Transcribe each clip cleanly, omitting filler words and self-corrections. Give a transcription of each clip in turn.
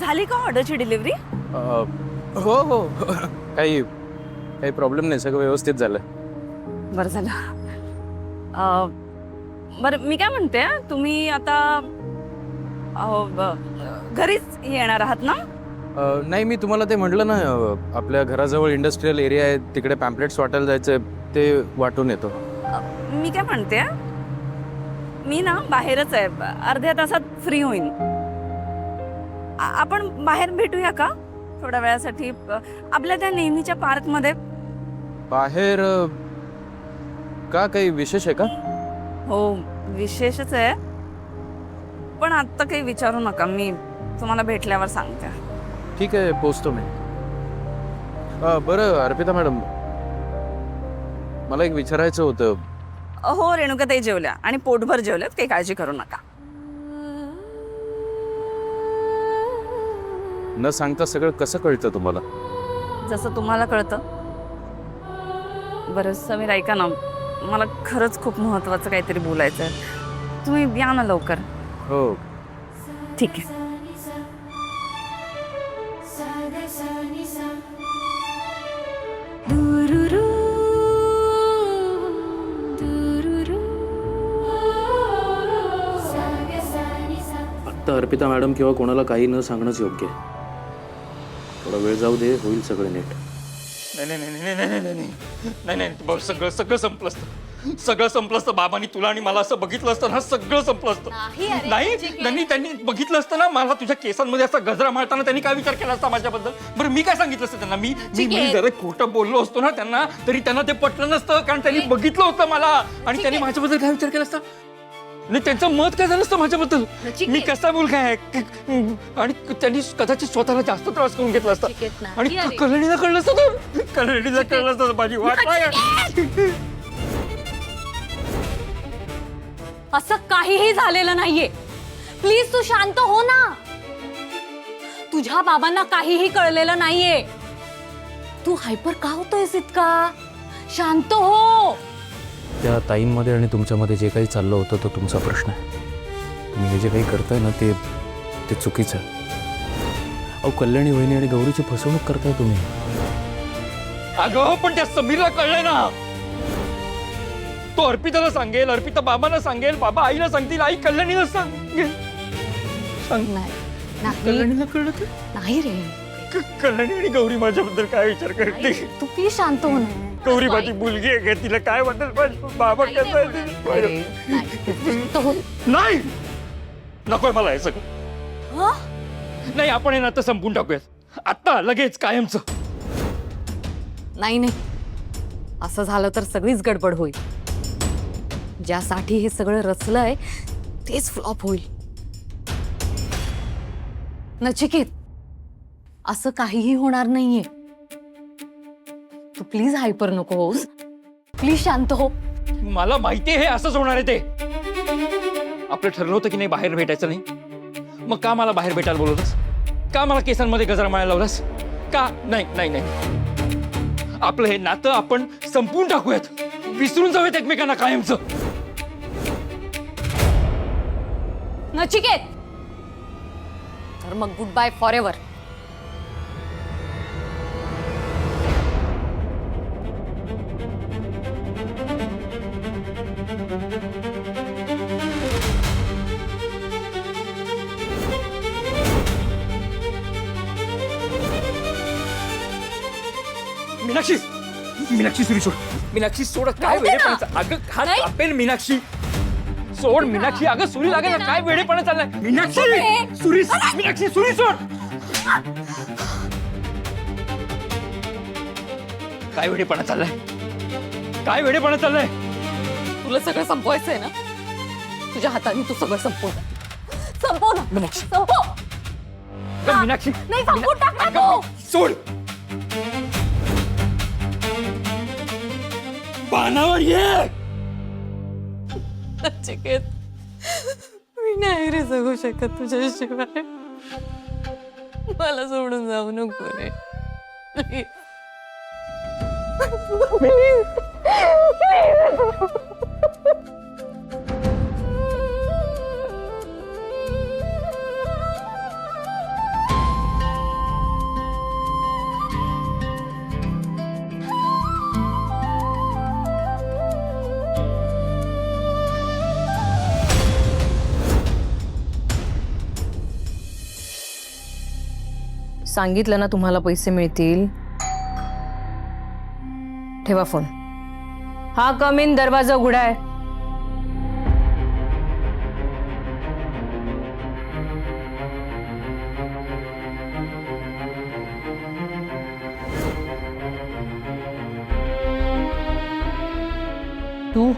झाली का ऑर्डरची डिलिव्हरी? हो हो काही प्रॉब्लेम नाही, सगळं व्यवस्थित झालं. बरं झालं. बरं मी काय म्हणते, तुम्ही आता घरीच येणार आहात ना? नाही, मी तुम्हाला ते म्हटलं ना, आपल्या घराजवळ इंडस्ट्रियल एरिया आहे, तिकडे पॅम्पलेट्स वाटायला जायचं, ते वाटून येतो. मी काय म्हणते, मी ना बाहेरच आहे, अर्ध्या तासात फ्री होईन. आपण बाहेर भेटूया का थोड्या वेळासाठी, आपल्या त्या नेहमीच्या पार्कमध्ये? बाहेर का, काही विशेष आहे का? हो विशेषच आहे, पण आता काही विचारू नका, मी तुम्हाला भेटल्यावर सांगते. ठीक आहे, पोचतो मी. बरं अर्पिता मॅडम, मला एक विचारायचं होतं. हो रेणुकाताई जेवल्या आणि पोटभर जेवल्यात, काही काळजी करू नका. न सांगता सगळं कसं कळतं तुम्हाला? जसं तुम्हाला कळतं. बरं समीर ऐका ना, मला खरंच खूप महत्वाचं काहीतरी बोलायचं आहे. तुम्ही या ना लवकर. हो ठीक आहे. आत्ता अर्पिता मॅडम किंवा कोणाला काही न सांगणंच योग्य आहे. थोडा वेळ जाऊ दे, होईल सगळं नीट. नाही नाही नाही नाही नाही नाही नाही नाही नाही, सगळं सगळं संपलं असतं, सगळं संपलं असतं. बाबांनी तुला आणि मला असं बघितलं असतं ना, सगळं संपलं असतं. नाही त्यांनी बघितलं असतं ना, मला तुझ्या केसांमध्ये असा गजरा मारताना त्यांनी काय विचार केला असता माझ्याबद्दल? बरं मी काय सांगितलं असतं त्यांना? मी जरा खोटं बोललो असतो ना त्यांना, तरी त्यांना ते पटलं नसतं, कारण त्यांनी बघितलं होतं मला. आणि त्यांनी माझ्याबद्दल काय विचार केला असता? नाही त्यांचं मत काय झालं असतं माझ्याबद्दल? मी कसा मुलगा आहे, आणि त्यांनी कदाचित स्वतःला जास्त त्रास करून घेतला असता. आणि कल्याणीला कळलं असतं तर, कल्याणीला कळलं असतं माझी वाट काय. असं काहीही झालेलं नाहीये. प्लीज तू शांत हो ना. तुझ्या बाबांना काहीही कळलेलं नाहीये. तू हायपर का होतोयस इतका? शांत हो. त्या ताईंमध्ये आणि तुमच्यामध्ये जे काही चाललं होतं तो तुमचा प्रश्न आहे. तुम्ही हे जे काही करताय ना ते चुकीचं आहे. अहो कल्याणी वहिनी आणि गौरीची फसवणूक करताय तुम्ही. अगं पण त्या समीरला कळलंय ना. तो अर्पिताला सांगेल, अर्पिता बाबांना सांगेल, बाबा आईला सांगतील, आई कल्याणीला सांगेल. कल्याणीला कळलं तर? नाही रे. कल्याणी आणि गौरी माझ्याबद्दल काय विचार करते? तू प्लीज शांत हो ना. गौरी माझी मुलगी आहे का? तिला काय वाटेल बाबा कसं आहे? नाही नकोय मला हे सगळं. नाही आपण हे नातं संपून टाकूयात आता लगेच, कायमचं. नाही नाही, असं झालं तर सगळीच गडबड होईल. ज्यासाठी हे सगळं रचलंय तेच फ्लॉप होईल. नचिकेत, असं काहीही होणार नाहीये. तू प्लीज हायपर नको होस. प्लीज शांत हो. मला माहितीये हे असंच होणार आहे ते. आपलं ठरलं होतं की नाही बाहेर भेटायचं नाही, मग का मला बाहेर भेटायला बोलवलंस? का मला केसांमध्ये गजरा मारायला लावलास? का? नाही नाही नाही, आपलं हे नातं आपण संपवून टाकूयात, विसरून जाऊयात एकमेकांना कायमचं. नचिकेत, तर मग goodbye forever. Meenakshi, Meenakshi Suri सोड. मीनाक्षी सोड, काय वेळेपणाचं. अगं हात कापेल मीनाक्षी. सोड मीनाक्षी, अगं सुरी लागेल ना. काय वेळेपणा चाललाय मीनाक्षी? सुरी, मीनाक्षी सुरी सोड. काय वेळेपणा चाललाय? काय वेळेपणा चाललाय? तुला सगळं संपवायचंय ना? तुझ्या हाताने तू सगळं संपव ना. मीनाक्षी, संपव. मीनाक्षी नाही, संपवून टाक ना तू. सोड. पानावर ये. नचिकेत, मी नाही रे जगू शकत तुझ्याशिवाय. मला सोडून जाऊ नको रे. सांगितलं ना तुम्हाला पैसे मिळतील. ठेवा फोन. हा, कम इन, दरवाजा उघडा आहे. तू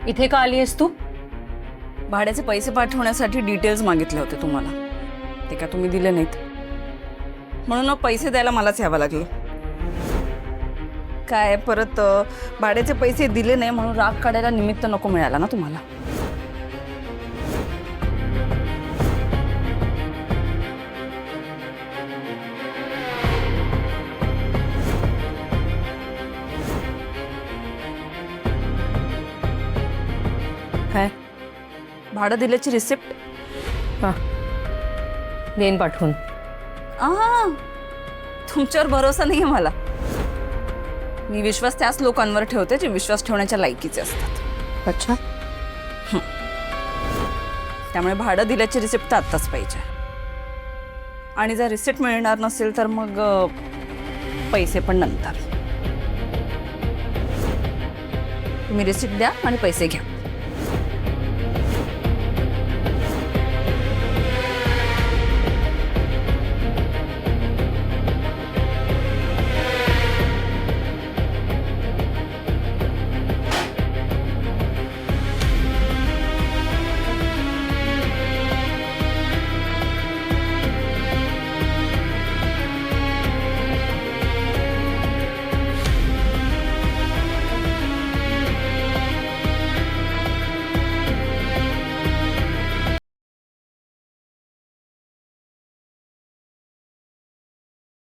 इथे का आली आहेस तू? भाड्याचे पैसे पाठवण्यासाठी डिटेल्स मागितले होते तुम्हाला, ते का तुम्ही दिले नाहीत, म्हणून मग पैसे द्यायला मलाच यावं लागलं. काय परत भाड्याचे पैसे दिले नाही म्हणून राग काढायला निमित्त नको मिळाला ना तुम्हाला. काय भाडं दिल्याची रिसिप्ट? हा, देईन पाठवून. तुमच्यावर भरोसा नाही आहे मला. मी विश्वास त्याच लोकांवर ठेवते जे विश्वास ठेवण्याच्या लायकीचे असतात. अच्छा, त्यामुळे भाडं दिल्याची रिसिप्ट तर आत्ताच पाहिजे. आणि जर रिसिप्ट मिळणार नसेल तर मग पैसे पण नंतर. तुम्ही रिसिप्ट द्या आणि पैसे घ्या.